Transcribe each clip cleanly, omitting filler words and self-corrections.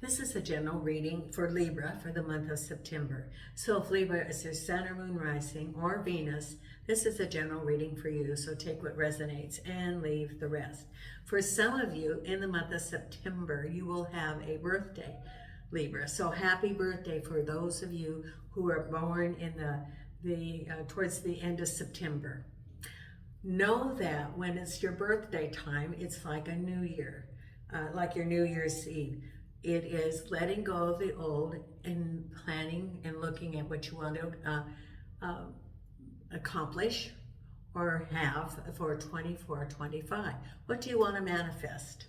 This is a general reading for Libra for the month of September. So if Libra is your Sun or Moon rising or Venus, this is a general reading for you. So take what resonates and leave the rest. For some of you in the month of September, you will have a birthday, Libra. So happy birthday for those of you who are born in towards the end of September. Know that when it's your birthday time, it's like a new year, like your New Year's Eve. It is letting go of the old and planning and looking at what you want to accomplish or have for 24-25. What do you want to manifest?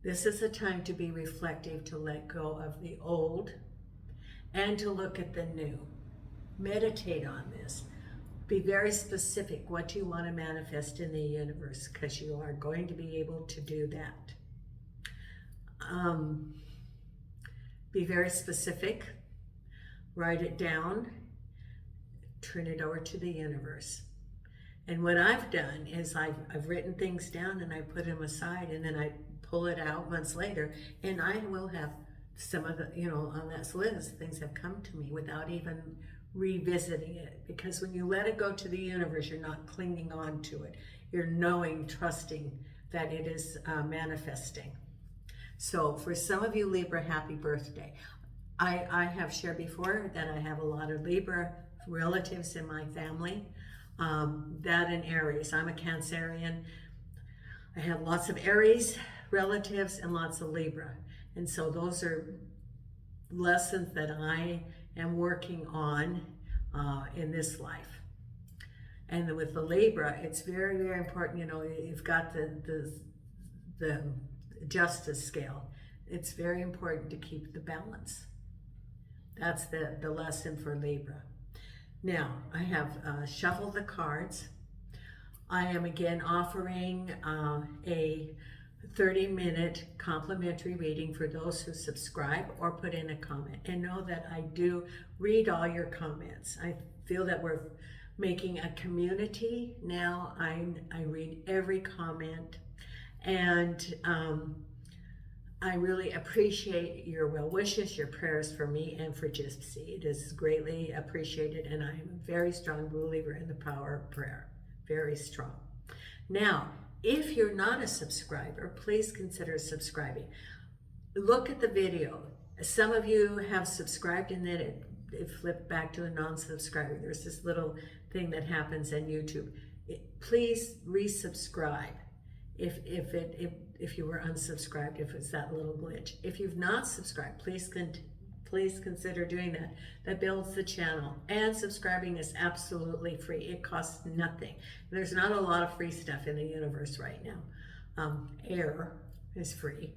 This is a time to be reflective, to let go of the old and to look at the new. Meditate on this. Be very specific what you want to manifest in the universe, because you are going to be able to do that. Be very specific, write it down, turn it over to the universe. And what I've done is I've written things down and I put them aside, and then I pull it out months later, and I will have some of the, on that list, things have come to me without even revisiting it. Because when you let it go to the universe, you're not clinging on to it. You're knowing, trusting that it is manifesting. So for some of you Libra, happy birthday. I have shared before that I have a lot of Libra relatives in my family, that and Aries. I'm a Cancerian. I have lots of Aries relatives and lots of Libra. And so those are lessons that I am working on in this life. And then with the Libra, it's very, very important, you've got the justice scale. It's very important to keep the balance. That's the lesson for Libra. Now, I have shuffled the cards. I am again offering a 30-minute complimentary reading for those who subscribe or put in a comment. And know that I do read all your comments. I feel that we're making a community now. I read every comment. And I really appreciate your well wishes, your prayers for me and for Gypsy. It is greatly appreciated, and I am a very strong believer in the power of prayer. Very strong. Now, if you're not a subscriber, please consider subscribing. Look at the video. Some of you have subscribed and then it flipped back to a non-subscriber. There's this little thing that happens on YouTube. Please resubscribe. If you were unsubscribed, if it's that little glitch. If you've not subscribed, please consider doing that. That builds the channel. And subscribing is absolutely free. It costs nothing. There's not a lot of free stuff in the universe right now. Air is free.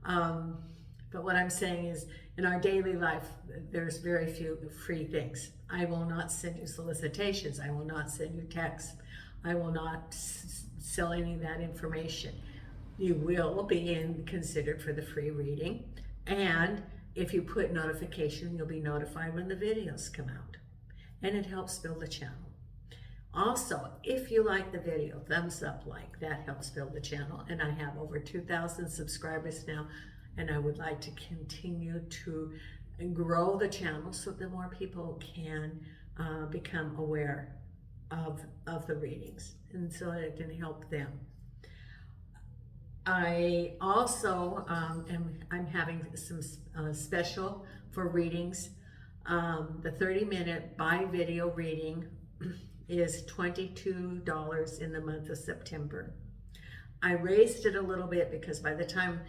But what I'm saying is, in our daily life, there's very few free things. I will not send you solicitations. I will not send you texts. I will not sell any of that information. You will be considered for the free reading, and if you put notification, you'll be notified when the videos come out, and it helps build the channel. Also, if you like the video, thumbs up, like, that helps build the channel. And I have over 2,000 subscribers now, and I would like to continue to grow the channel so that more people can become aware of the readings, and so it can help them. I also I'm having some special for readings. The 30-minute by video reading is $22 in the month of September. I raised it a little bit because by the time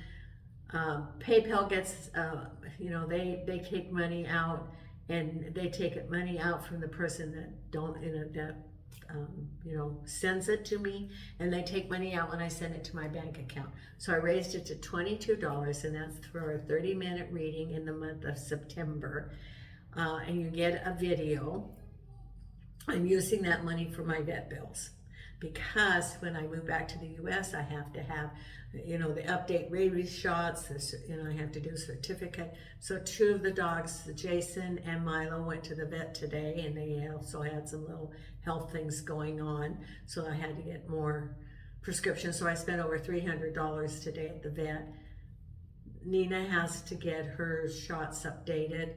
PayPal gets, they take money out, and they take money out from the person that sends it to me, and they take money out when I send it to my bank account. So I raised it to $22, and that's for a 30-minute reading in the month of September. And you get a video. I'm using that money for my vet bills, because when I move back to the U.S., I have to have, the update rabies shots, I have to do a certificate. So 2 of the dogs, Jason and Milo, went to the vet today, and they also had some little health things going on. So I had to get more prescriptions. So I spent over $300 today at the vet. Nina has to get her shots updated,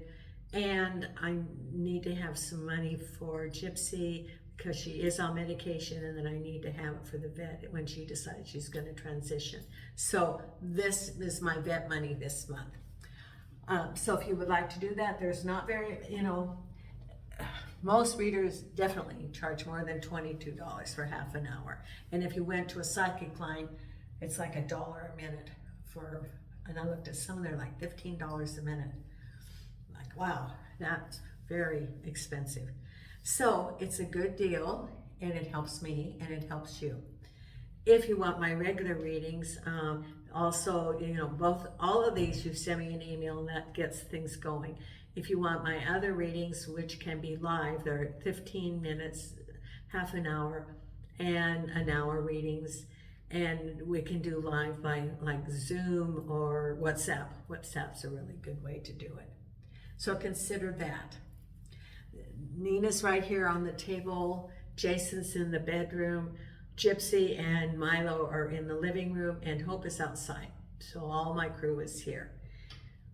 and I need to have some money for Gypsy because she is on medication, and then I need to have it for the vet when she decides she's going to transition. So this is my vet money this month. So if you would like to do that, there's not very, most readers definitely charge more than $22 for half an hour. And if you went to a psychic line, it's like $1 a minute for, and I looked at some of them, like $15 a minute. Like, wow, that's very expensive. So it's a good deal, and it helps me and it helps you. If you want my regular readings, also, all of these, you send me an email and that gets things going. If you want my other readings, which can be live, they're 15 minutes, half an hour, and an hour readings. And we can do live by like Zoom or WhatsApp. WhatsApp's a really good way to do it. So consider that. Nina's right here on the table. Jason's in the bedroom. Gypsy and Milo are in the living room, and Hope is outside. So all my crew is here.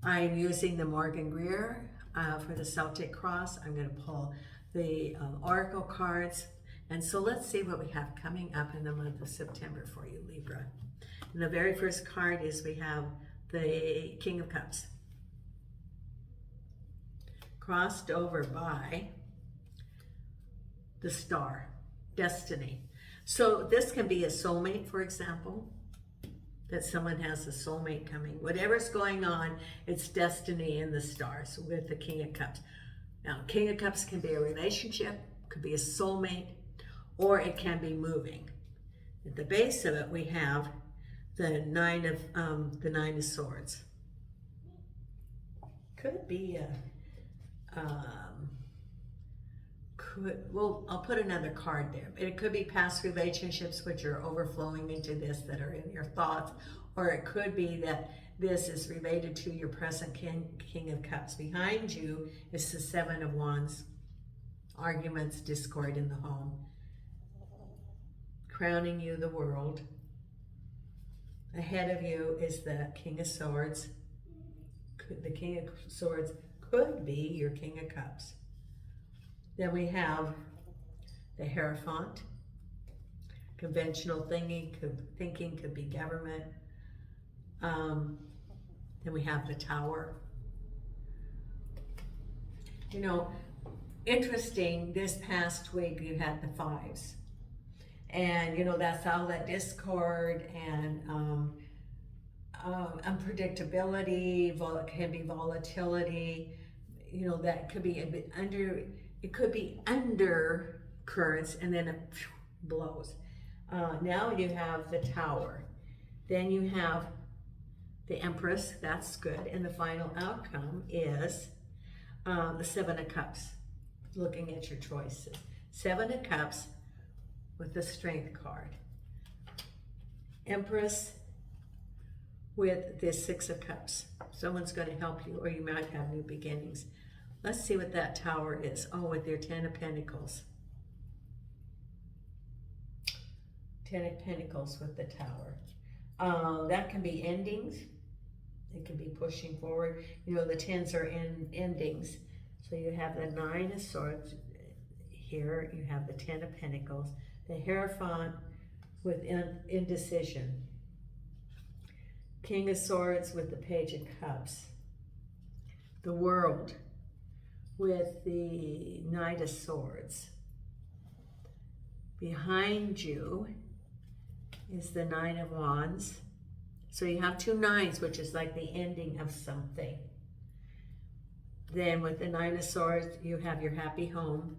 I'm using the Morgan Greer for the Celtic Cross. I'm going to pull the Oracle cards. And so let's see what we have coming up in the month of September for you, Libra. And the very first card is we have the King of Cups. Crossed over by the Star, Destiny. So this can be a soulmate, for example, that someone has a soulmate coming. Whatever's going on, it's destiny in the stars with the King of Cups. Now, King of Cups can be a relationship, could be a soulmate, or it can be moving. At the base of it, we have the Nine of Swords. Could be I'll put another card there. It could be past relationships which are overflowing into this that are in your thoughts, or it could be that this is related to your present King of Cups. Behind you is the Seven of Wands. Arguments, discord in the home. Crowning you the world. Ahead of you is the King of Swords. The King of Swords could be your King of Cups. Then we have the Hierophant. Conventional thinking could be government. Then we have the Tower. Interesting, this past week you had the fives. And, that's all that discord and unpredictability, can be volatility, that could be a bit it could be undercurrents, and then it blows. Now you have the Tower. Then you have the Empress, that's good. And the final outcome is the Seven of Cups, looking at your choices. Seven of Cups with the Strength card. Empress with the Six of Cups. Someone's going to help you, or you might have new beginnings. Let's see what that Tower is. Oh, with your Ten of Pentacles. Ten of Pentacles with the Tower. That can be endings. It can be pushing forward. The tens are endings. So you have the Nine of Swords here. You have the Ten of Pentacles. The Hierophant with indecision. King of Swords with the Page of Cups. The World with the Knight of Swords. Behind you is the Nine of Wands. So you have two nines, which is like the ending of something. Then with the Nine of Swords, you have your happy home.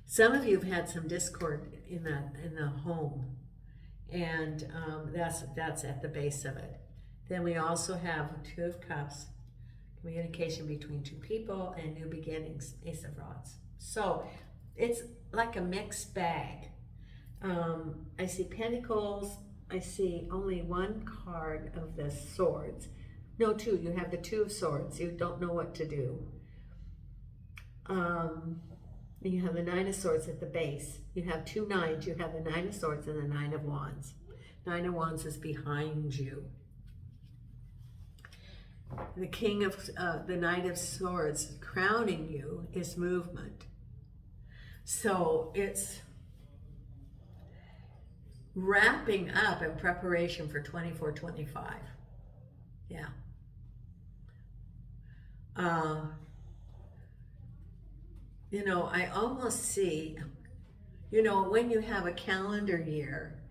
Some of you have had some discord in the home, and that's at the base of it. Then we also have Two of Cups, communication between two people, and new beginnings, Ace of Rods. So it's like a mixed bag. I see Pentacles. I see only one card of the Swords. No, two. You have the Two of Swords. You don't know what to do. You have the Nine of Swords at the base. You have two nines. You have the Nine of Swords and the Nine of Wands. Nine of Wands is behind you. The King of the Knight of Swords crowning you is movement. So it's wrapping up in preparation for 24-25. Yeah. You know, I almost see, you know, when you have a calendar year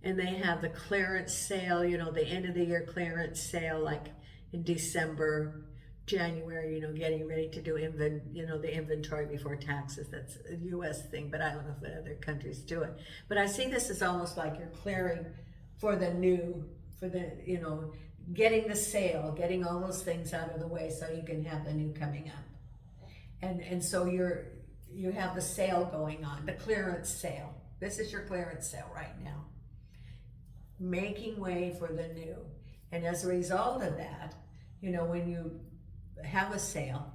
and they have the clearance sale, you know, the end of the year clearance sale, like in December, January, you know, getting ready to do the inventory before taxes. That's a U.S. thing, but I don't know if other countries do it. But I see this as almost like you're clearing for the new, you know, getting the sale, getting all those things out of the way so you can have the new coming up. And so you have the sale going on, the clearance sale. This is your clearance sale right now. Making way for the new. And as a result of that, you know, when you have a sale,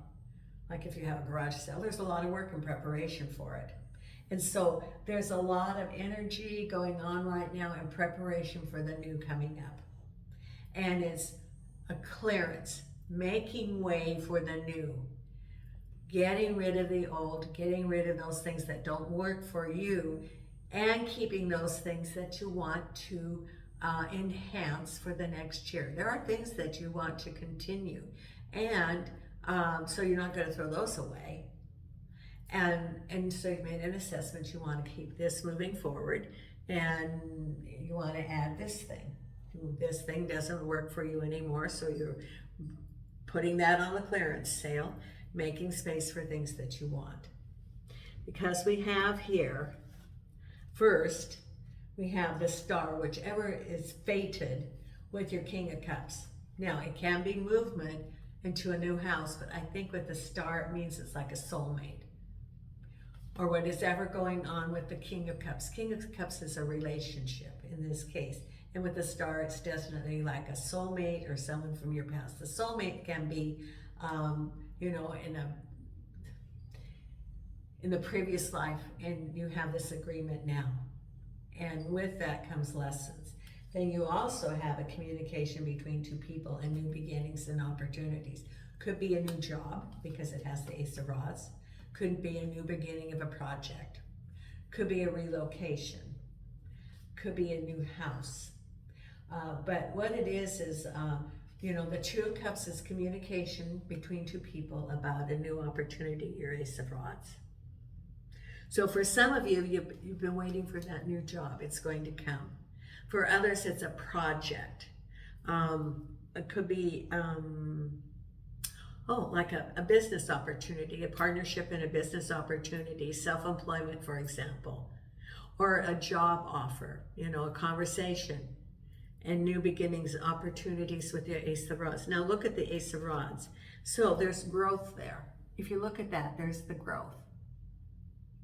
like if you have a garage sale, there's a lot of work and preparation for it. And so there's a lot of energy going on right now in preparation for the new coming up. And it's a clearance, making way for the new. Getting rid of the old, getting rid of those things that don't work for you, and keeping those things that you want to enhance for the next year. There are things that you want to continue, and so you're not going to throw those away. And so you've made an assessment. You want to keep this moving forward, and you want to add this thing. This thing doesn't work for you anymore, so you're putting that on the clearance sale, making space for things that you want. Because we have here, first, we have the star, whichever is fated with your King of Cups. Now, it can be movement into a new house, but I think with the star, it means it's like a soulmate. Or what is ever going on with the King of Cups. King of Cups is a relationship in this case. And with the star, it's definitely like a soulmate or someone from your past. The soulmate can be, you know, in the previous life, and you have this agreement now. And with that comes lessons. Then you also have a communication between two people and new beginnings and opportunities. Could be a new job because it has the Ace of Rods. Could be a new beginning of a project. Could be a relocation. Could be a new house. But what it is, you know, the Two of Cups is communication between two people about a new opportunity, your Ace of Rods. So for some of you, you've been waiting for that new job. It's going to come. For others, it's a project. It could be, like a business opportunity, a partnership in a business opportunity, self-employment, for example, or a job offer, you know, a conversation, and new beginnings, opportunities with the Ace of Rods. Now look at the Ace of Rods. So there's growth there. If you look at that, there's the growth.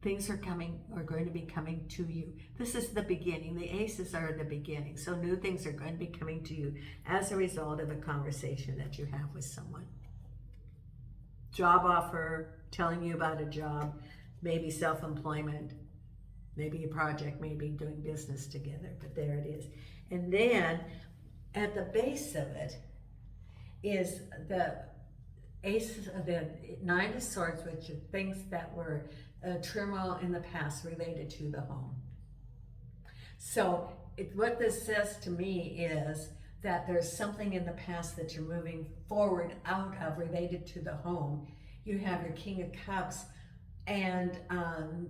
Things are going to be coming to you. This is the beginning. The aces are the beginning. So new things are going to be coming to you as a result of a conversation that you have with someone. Job offer, telling you about a job, maybe self-employment, maybe a project, maybe doing business together, but there it is. And then at the base of it is the Ace of the Nine of Swords, which are things that were turmoil in the past related to the home. So what this says to me is that there's something in the past that you're moving forward out of related to the home. You have your King of Cups and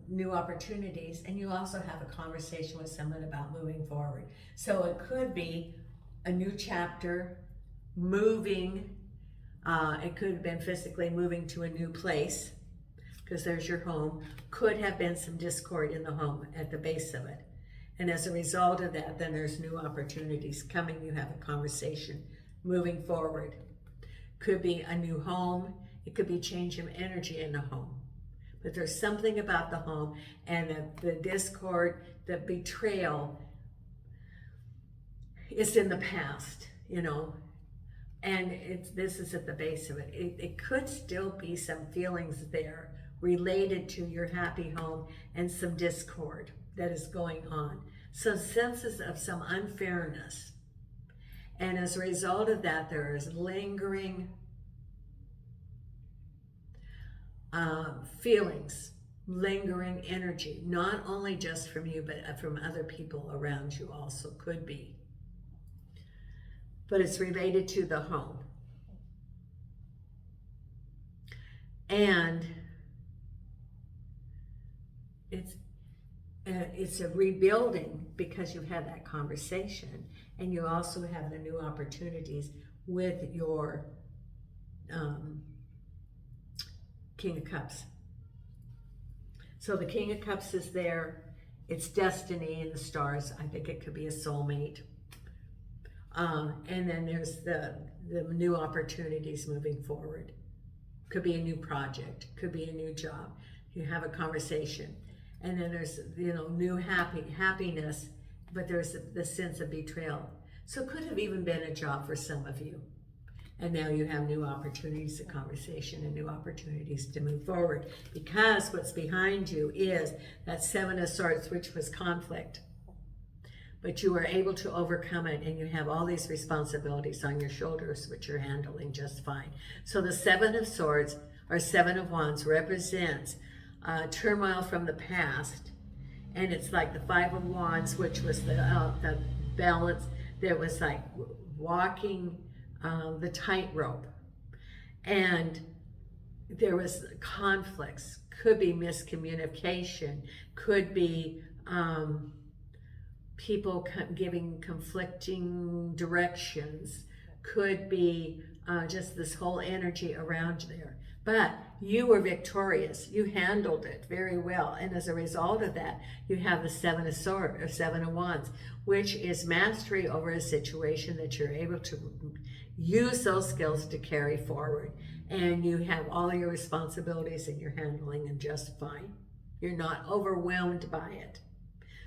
new opportunities, and you also have a conversation with someone about moving forward. So it could be a new chapter, moving. It could have been physically moving to a new place, because there's your home. Could have been some discord in the home at the base of it. And as a result of that, then there's new opportunities coming. You have a conversation moving forward. Could be a new home. It could be change of energy in the home. But there's something about the home, and the discord, the betrayal is in the past, you know. And this is at the base of it. It could still be some feelings there related to your happy home and some discord that is going on. Some senses of some unfairness. And as a result of that, there is lingering feelings, lingering energy, not only just from you, but from other people around you also could be. But it's related to the home. And it's a rebuilding because you've had that conversation, and you also have the new opportunities with your King of Cups. So the King of Cups is there. It's destiny in the stars. I think it could be a soulmate. And then there's the new opportunities moving forward. Could be a new project. Could be a new job. You have a conversation. And then there's, new happiness, but there's the sense of betrayal. So it could have even been a job for some of you. And now you have new opportunities of conversation and new opportunities to move forward. Because what's behind you is that Seven of Swords, which was conflict. But you were able to overcome it, and you have all these responsibilities on your shoulders, which you're handling just fine. So the Seven of Swords, or Seven of Wands, represents turmoil from the past. And it's like the Five of Wands, which was the balance. There was like walking the tightrope, and there was conflicts. Could be miscommunication, could be people giving conflicting directions, could be just this whole energy around there. But you were victorious. You handled it very well. And as a result of that, you have the Seven of Swords, or Seven of Wands, which is mastery over a situation that you're able to use those skills to carry forward. And you have all your responsibilities and you're handling them just fine. You're not overwhelmed by it.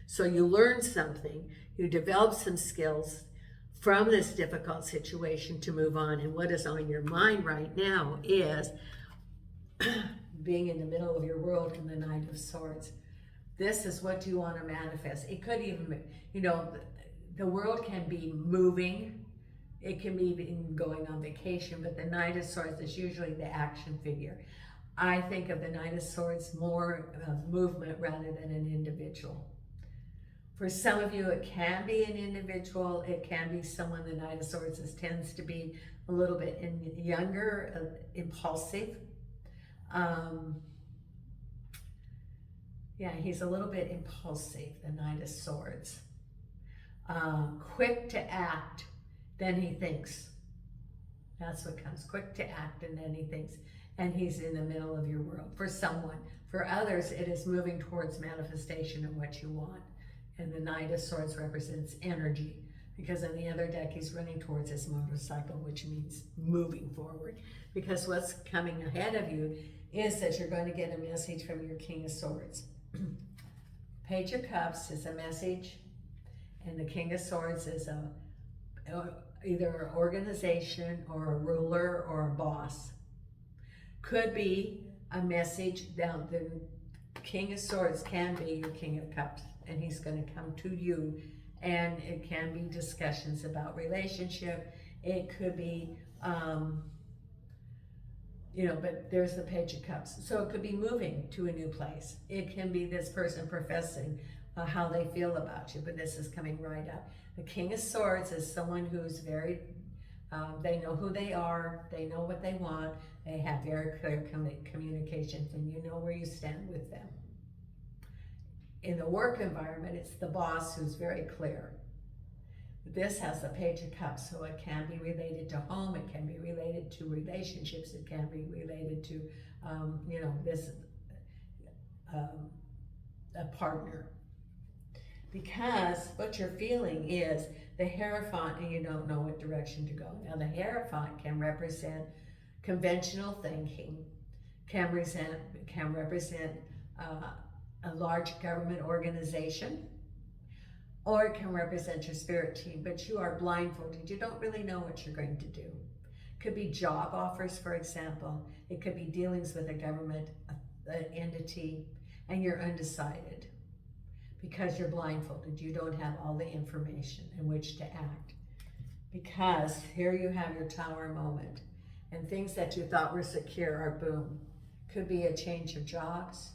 So you learn something, you develop some skills from this difficult situation to move on. And what is on your mind right now is being in the middle of your world in the Knight of Swords. This is what you want to manifest. It could even, the world can be moving. It can be going on vacation, but the Knight of Swords is usually the action figure. I think of the Knight of Swords more of movement rather than an individual. For some of you, it can be an individual. It can be someone. The Knight of Swords tends to be a little bit younger, impulsive. He's a little bit impulsive, the Knight of Swords. Quick to act, then he thinks. That's what comes, quick to act, and then he thinks. And he's in the middle of your world for someone. For others, it is moving towards manifestation of what you want. And the Knight of Swords represents energy, because on the other deck, he's running towards his motorcycle, which means moving forward. Because what's coming ahead of you is that you're going to get a message from your King of Swords. Page of Cups is a message, and the King of Swords is either an organization or a ruler or a boss. Could be a message. Now, the King of Swords can be your King of Cups, and he's going to come to you, and it can be discussions about relationship. It could be, but there's the Page of Cups. So it could be moving to a new place. It can be this person professing how they feel about you, but this is coming right up. The King of Swords is someone who's very, they know who they are, they know what they want, they have very clear communications, and you know where you stand with them. In the work environment, it's the boss who's very clear. This has the Page of Cups, so it can be related to home, it can be related to relationships, it can be related to, a partner. Because what you're feeling is the Hierophant, and you don't know what direction to go. Now, the Hierophant can represent conventional thinking, can represent a large government organization, or it can represent your spirit team, but you are blindfolded. You don't really know what you're going to do. It could be job offers, for example. It could be dealings with a government entity, and you're undecided because you're blindfolded. You don't have all the information in which to act. because here you have your tower moment. And things that you thought were secure are boom. Could be a change of jobs,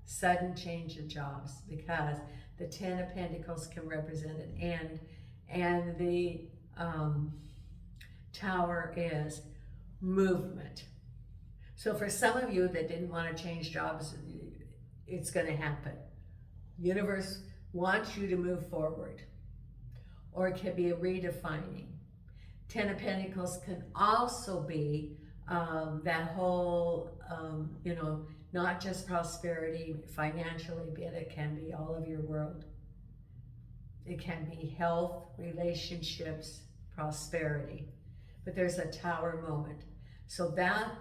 sudden change of jobs, because the Ten of Pentacles can represent an end, and the Tower is movement. So for some of you that didn't want to change jobs, it's going to happen. Universe wants you to move forward. Or it could be a redefining. Ten of Pentacles can also be that whole, not just prosperity financially, but it can be all of your world. It can be health, relationships, prosperity. But there's a Tower moment. So that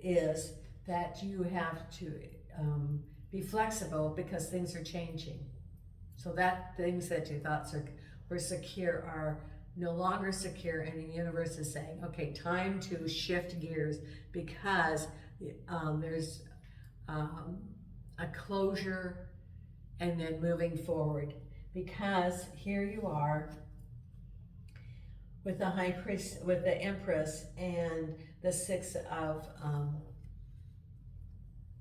is that you have to be flexible because things are changing. So that things that you thought were secure are no longer secure, and the universe is saying, okay, time to shift gears because there's a closure and then moving forward. Because here you are with the High Priest, with the Empress and the Six of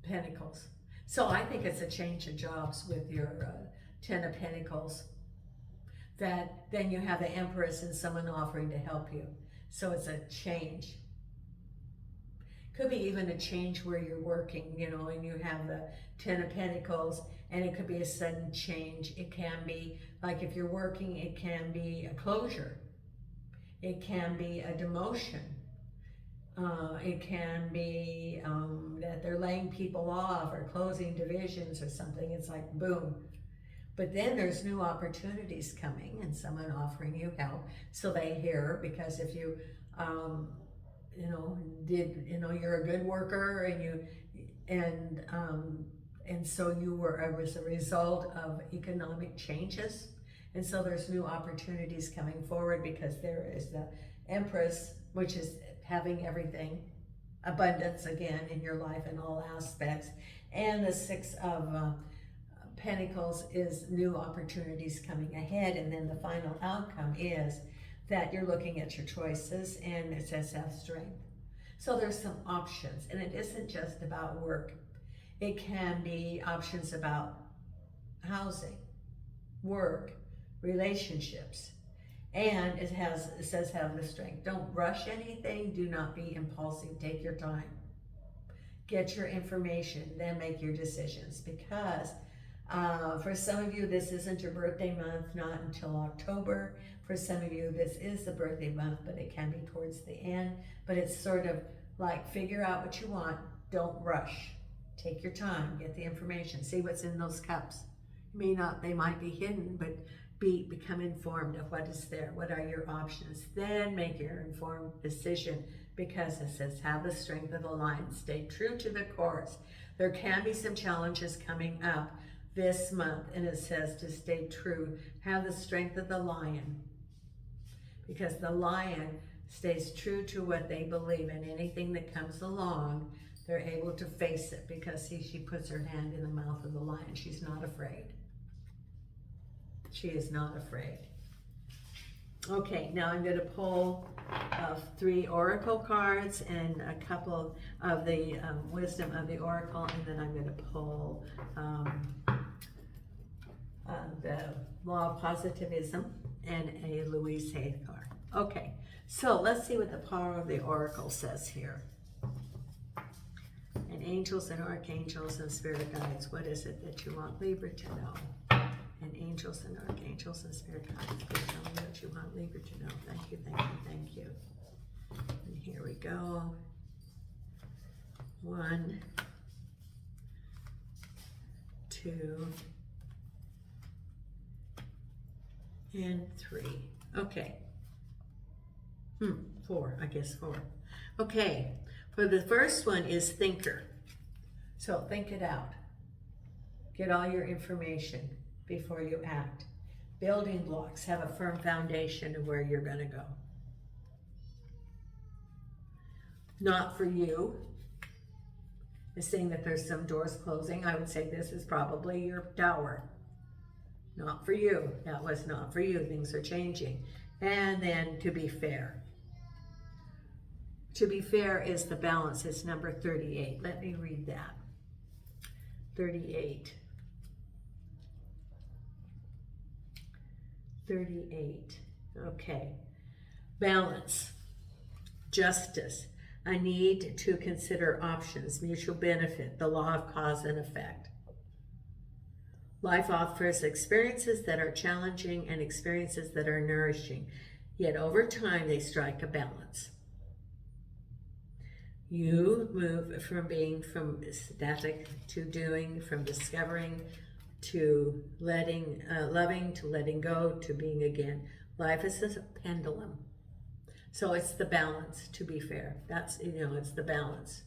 Pentacles. So I think it's a change of jobs with your Ten of Pentacles. That then you have the Empress and someone offering to help you. So it's a change. Could be even a change where you're working, and you have the Ten of Pentacles, and it could be a sudden change. It can be, like if you're working, it can be a closure. It can be a demotion. It can be that they're laying people off or closing divisions or something. It's like boom. But then there's new opportunities coming and someone offering you help. So they hear, because if you, you're a good worker and so you were as a result of economic changes. And so there's new opportunities coming forward because there is the Empress, which is having everything, abundance again in your life in all aspects. And the Six of Pentacles is new opportunities coming ahead. And then the final outcome is that you're looking at your choices, and it says have strength. So there's some options, and it isn't just about work. It can be options about housing, work, relationships. And it says have the strength. Don't rush anything. Do not be impulsive. Take your time. Get your information, then make your decisions. Because for some of you, this isn't your birthday month, not until October. For some of you, this is the birthday month, but it can be towards the end. But it's sort of like figure out what you want. Don't rush. Take your time. Get the information. See what's in those cups. They might be hidden, but become informed of what is there. What are your options? Then make your informed decision, because it says have the strength of the lion. Stay true to the course. There can be some challenges coming up this month, and it says to stay true. Have the strength of the lion, because the lion stays true to what they believe, and anything that comes along, they're able to face it, because she puts her hand in the mouth of the lion. She's not afraid. She is not afraid. Okay, now I'm going to pull 3 oracle cards and a couple of the wisdom of the oracle, and then I'm going to pull the law of positivism and a Louise Hay card. Okay, so let's see what the power of the oracle says here. And angels and archangels and spirit guides, what is it that you want Libra to know? And angels and archangels and spirit guides, please tell me what you want Libra to know. Thank you, thank you, thank you. And here we go. 1, 2, and 3. Okay. 4, I guess 4. Okay, for the first one is thinker. So think it out. Get all your information before you act. Building blocks, have a firm foundation of where you're going to go. Not for you. It's saying that there's some doors closing. I would say this is probably your tower. Not for you. That was not for you. Things are changing. And then to be fair. To be fair is the balance. It's number 38. Let me read that. 38. 38. Okay. Balance. Justice. A need to consider options, mutual benefit, the law of cause and effect. Life offers experiences that are challenging and experiences that are nourishing, yet over time they strike a balance. You move from being from static to doing, from discovering to letting, loving to letting go to being again. Life is a pendulum. So it's the balance, to be fair. That's, it's the balance.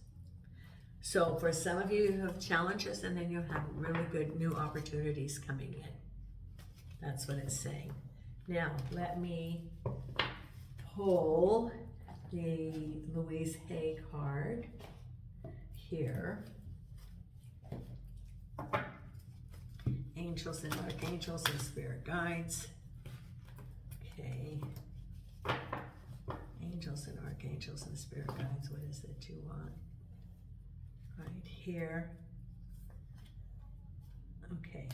So for some of you, you have challenges and then you have really good new opportunities coming in. That's what it's saying. Now, let me pull the Louise Hay card here. Angels and archangels and spirit guides. Okay. Angels and archangels and spirit guides. What is it you want? Right here. Okay.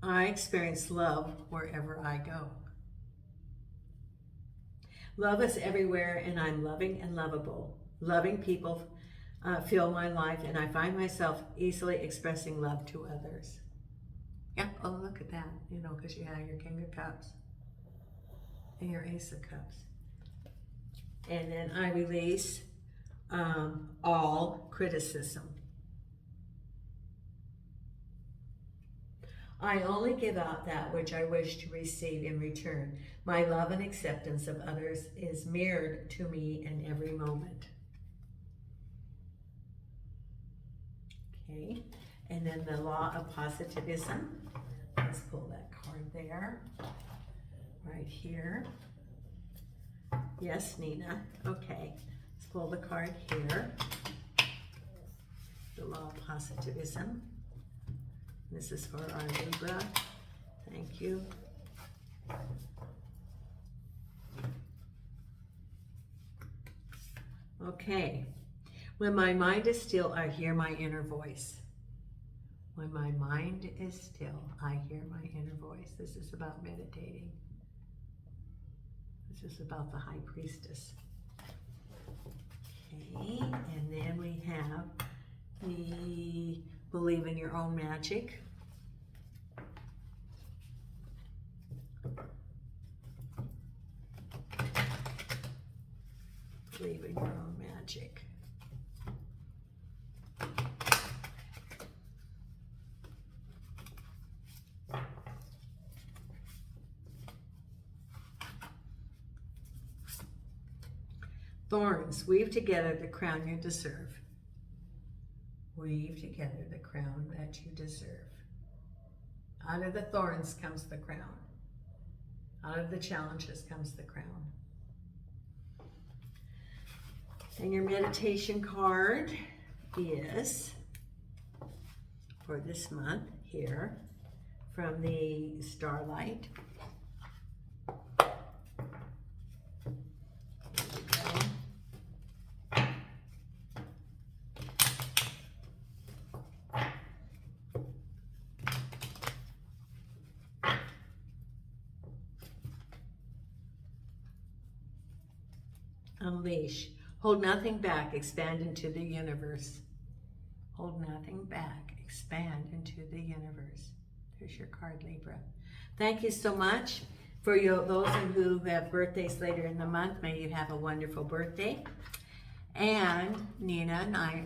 I experience love wherever I go. Love is everywhere, and I'm loving and lovable. Loving people fill my life, and I find myself easily expressing love to others. Yeah, oh, look at that. Because you have your King of Cups and your Ace of Cups. And then I release all criticism. I only give out that which I wish to receive in return. My love and acceptance of others is mirrored to me in every moment. Okay, and then the law of positivism. Let's pull that card there. Right here. Yes, Nina. Okay, let's pull the card here. The law of positivism. This is for our Libra. Thank you. Okay. When my mind is still, I hear my inner voice. When my mind is still, I hear my inner voice. This is about meditating. This is about the High Priestess. Okay, and then we have the Believe in Your Own Magic. Believe in Your Own Magic. Thorns, weave together the crown you deserve. Weave together the crown that you deserve. Out of the thorns comes the crown. Out of the challenges comes the crown. And your meditation card is, for this month here, from the Starlight. Unleash. Hold nothing back. Expand into the universe. Hold nothing back. Expand into the universe. There's your card, Libra. Thank you so much. For those who have birthdays later in the month, may you have a wonderful birthday. And Nina and I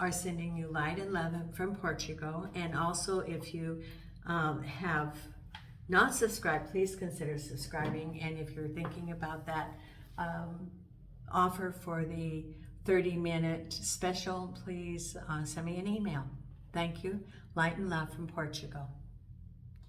are sending you light and love from Portugal. And also, if you have not subscribed, please consider subscribing. And if you're thinking about that offer for the 30-minute special, please send me an email. Thank you. Light and love from Portugal.